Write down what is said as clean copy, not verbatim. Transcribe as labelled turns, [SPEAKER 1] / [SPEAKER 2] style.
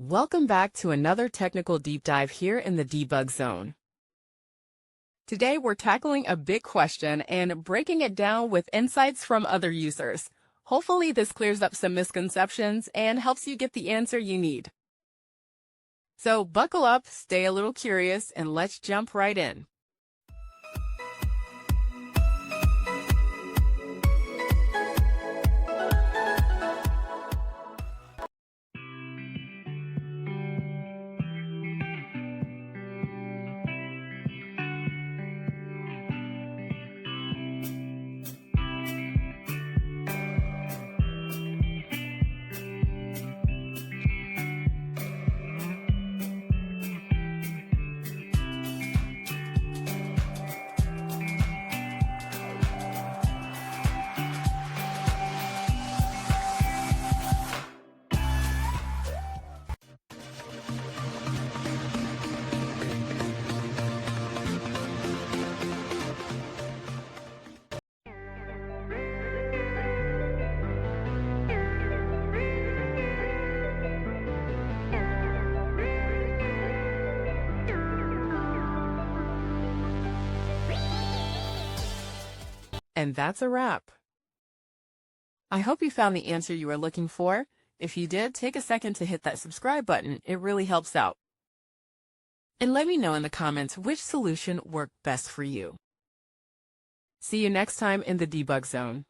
[SPEAKER 1] Welcome back to another technical deep dive here in the debug zone. Today we're tackling a big question and breaking it down with insights from other users. Hopefully this clears up some misconceptions and helps you get the answer you need. So buckle up, stay a little curious, and let's jump right in. And that's a wrap. I hope you found the answer you were looking for. If you did, take a second to hit that subscribe button. It really helps out. And let me know in the comments which solution worked best for you. See you next time in the debug zone.